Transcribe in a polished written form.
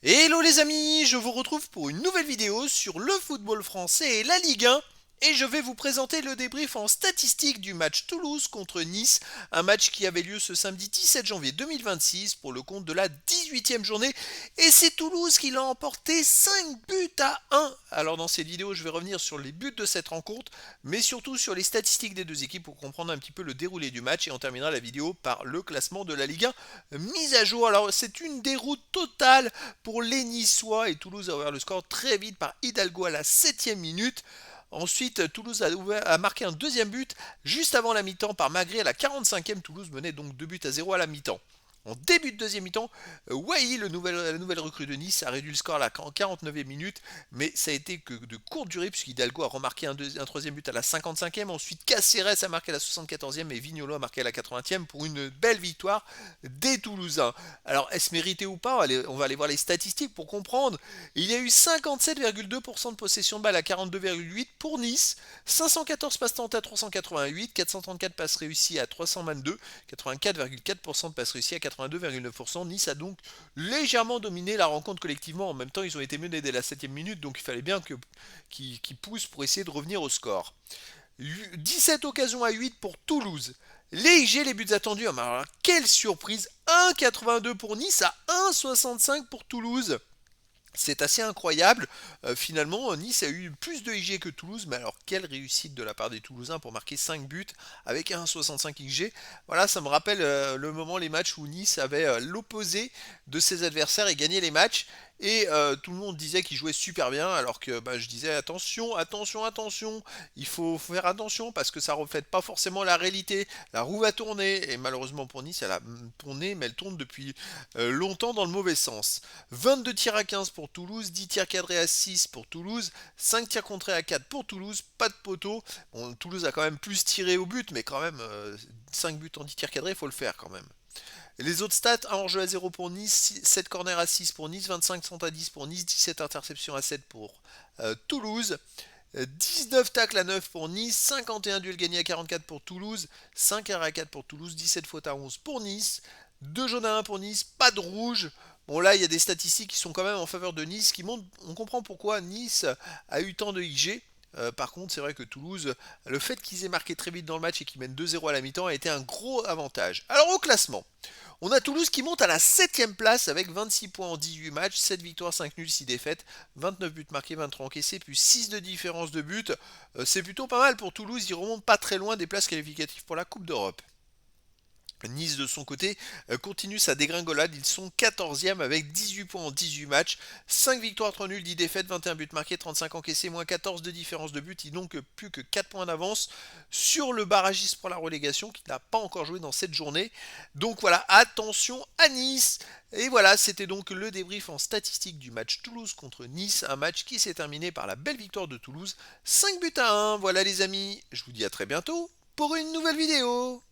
Hello les amis, je vous retrouve pour une nouvelle vidéo sur le football français et la Ligue 1. Et je vais vous présenter le débrief en statistique du match Toulouse contre Nice, un match qui avait lieu ce samedi 17 janvier 2026 pour le compte de la 18e journée. Et c'est Toulouse qui l'a emporté 5 buts à 1. Alors dans cette vidéo, je vais revenir sur les buts de cette rencontre, mais surtout sur les statistiques des deux équipes pour comprendre un petit peu le déroulé du match. Et on terminera la vidéo par le classement de la Ligue 1 mise à jour. Alors c'est une déroute totale pour les Niçois et Toulouse a ouvert le score très vite par Hidalgo à la 7e minute. Ensuite, Toulouse a marqué un deuxième but juste avant la mi-temps par Magri à la 45e. Toulouse menait donc 2 buts à 0 à la mi-temps. En début de deuxième mi-temps, Wai, la nouvelle recrue de Nice, a réduit le score à la 49e minute, mais ça a été que de courte durée puisqu'Hidalgo a remarqué un troisième but à la 55e. Ensuite, Caceres a marqué à la 74e et Vignolo a marqué à la 80e pour une belle victoire des Toulousains. Alors, est-ce mérité ou pas? On va aller voir les statistiques pour comprendre. Il y a eu 57,2% de possession de balle à 42,8 pour Nice, 514 passes tentées à 388, 434 passes réussies à 322, 84,4% de passes réussies à 82,9%. Nice a donc légèrement dominé la rencontre collectivement. En même temps, ils ont été menés dès la 7e minute, donc il fallait bien qu'ils poussent pour essayer de revenir au score. 17 occasions à 8 pour Toulouse. Les IG, les buts attendus. Alors, quelle surprise! 1,82 pour Nice à 1,65 pour Toulouse. C'est assez incroyable. Finalement, Nice a eu plus de XG que Toulouse, mais alors quelle réussite de la part des Toulousains pour marquer 5 buts avec un 65 XG. Voilà, ça me rappelle le moment, les matchs où Nice avait l'opposé de ses adversaires et gagnait les matchs. Et tout le monde disait qu'il jouait super bien, alors que je disais attention, attention, attention, il faut faire attention parce que ça ne reflète pas forcément la réalité. La roue va tourner, et malheureusement pour Nice, elle a tourné, mais elle tourne depuis longtemps dans le mauvais sens. 22 tirs à 15 pour Toulouse, 10 tirs cadrés à 6 pour Toulouse, 5 tirs contrés à 4 pour Toulouse, pas de poteau. Bon, Toulouse a quand même plus tiré au but, mais quand même, 5 buts en 10 tirs cadrés, il faut le faire quand même. Les autres stats, 1 hors-jeu à 0 pour Nice, 7 corners à 6 pour Nice, 25 centres à 10 pour Nice, 17 interceptions à 7 pour Toulouse, 19 tacles à 9 pour Nice, 51 duels gagnés à 44 pour Toulouse, 5 arrêts à 4 pour Toulouse, 17 fautes à 11 pour Nice, 2 jaunes à 1 pour Nice, pas de rouge. Bon là, il y a des statistiques qui sont quand même en faveur de Nice, qui montrent, on comprend pourquoi Nice a eu tant de IG. Par contre, c'est vrai que Toulouse, le fait qu'ils aient marqué très vite dans le match et qu'ils mènent 2-0 à la mi-temps a été un gros avantage. Alors au classement, on a Toulouse qui monte à la 7ème place avec 26 points en 18 matchs, 7 victoires, 5 nuls, 6 défaites, 29 buts marqués, 23 encaissés, plus 6 de différence de but. C'est plutôt pas mal pour Toulouse, ils remontent pas très loin des places qualificatives pour la Coupe d'Europe. Nice de son côté continue sa dégringolade, ils sont 14e avec 18 points en 18 matchs, 5 victoires, 3 nuls, 10 défaites, 21 buts marqués, 35 encaissés, moins 14 de différence de but, ils n'ont que plus que 4 points d'avance sur le barragiste pour la relégation qui n'a pas encore joué dans cette journée. Donc voilà, attention à Nice. Et voilà, c'était donc le débrief en statistique du match Toulouse contre Nice, un match qui s'est terminé par la belle victoire de Toulouse, 5 buts à 1. Voilà les amis, je vous dis à très bientôt pour une nouvelle vidéo.